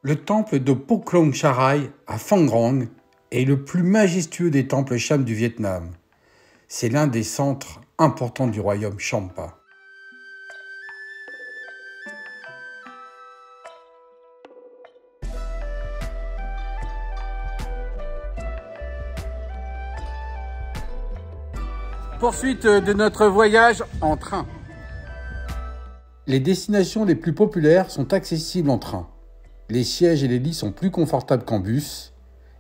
Le temple de Poklong Charai à Phan Rang est le plus majestueux des temples Cham du Vietnam. C'est l'un des centres importants du royaume Champa. Poursuite de notre voyage en train. Les destinations les plus populaires sont accessibles en train. Les sièges et les lits sont plus confortables qu'en bus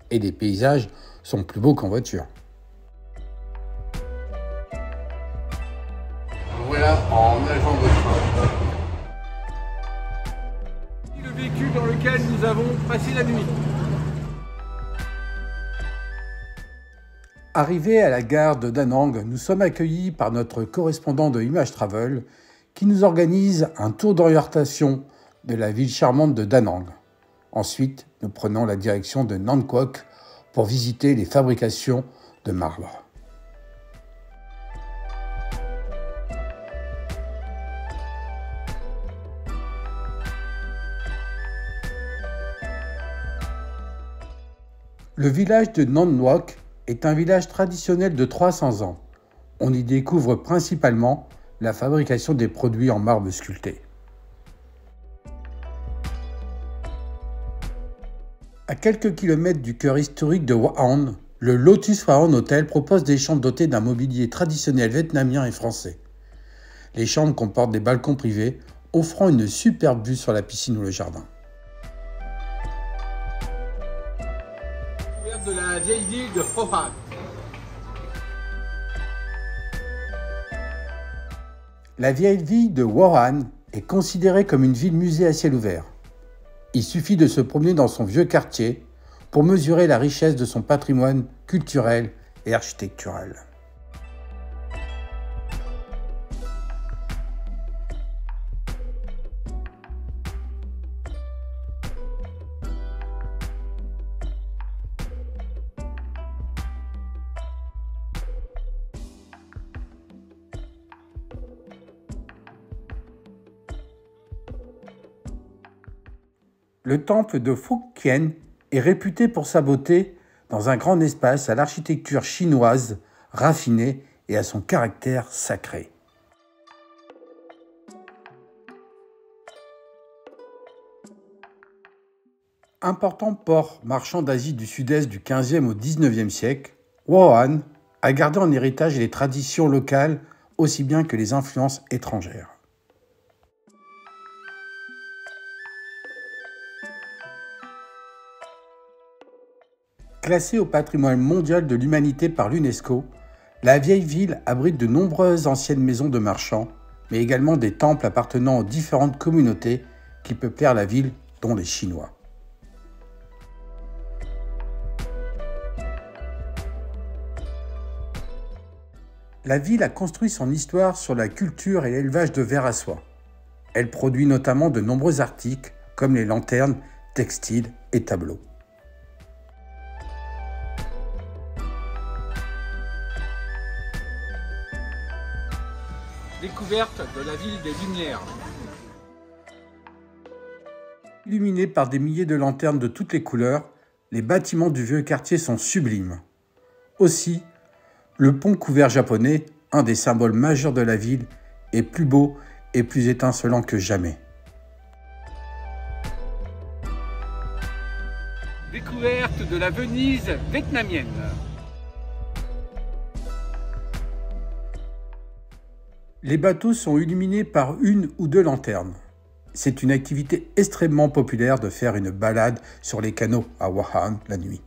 et les paysages sont plus beaux qu'en voiture. Voilà en agent de train. Le véhicule dans lequel nous avons passé la nuit. Arrivés à la gare de Da Nang, nous sommes accueillis par notre correspondant de Image Travel qui nous organise un tour d'orientation de la ville charmante de Da Nang. Ensuite, nous prenons la direction de Nam Quoc pour visiter les fabrications de marbre. Le village de Nam Ngoc est un village traditionnel de 300 ans. On y découvre principalement la fabrication des produits en marbre sculpté. À quelques kilomètres du cœur historique de Hoa An, le Lotus Hoa An Hotel propose des chambres dotées d'un mobilier traditionnel vietnamien et français. Les chambres comportent des balcons privés, offrant une superbe vue sur la piscine ou le jardin. De la vieille ville de Hoa An. La vieille ville de Hoa An est considérée comme une ville-musée à ciel ouvert. Il suffit de se promener dans son vieux quartier pour mesurer la richesse de son patrimoine culturel et architectural. Le temple de Phuoc Khien est réputé pour sa beauté dans un grand espace à l'architecture chinoise raffinée et à son caractère sacré. Important port marchand d'Asie du Sud-Est du XVe au XIXe siècle, Hoa An a gardé en héritage les traditions locales aussi bien que les influences étrangères. Classée au patrimoine mondial de l'humanité par l'UNESCO, la vieille ville abrite de nombreuses anciennes maisons de marchands, mais également des temples appartenant aux différentes communautés qui peuplèrent la ville, dont les Chinois. La ville a construit son histoire sur la culture et l'élevage de vers à soie. Elle produit notamment de nombreux articles comme les lanternes, textiles et tableaux. Découverte de la ville des Lumières. Illuminés par des milliers de lanternes de toutes les couleurs, les bâtiments du vieux quartier sont sublimes. Aussi, le pont couvert japonais, un des symboles majeurs de la ville, est plus beau et plus étincelant que jamais. Découverte de la Venise vietnamienne. Les bateaux sont illuminés par une ou deux lanternes. C'est une activité extrêmement populaire de faire une balade sur les canaux à Hoa An la nuit.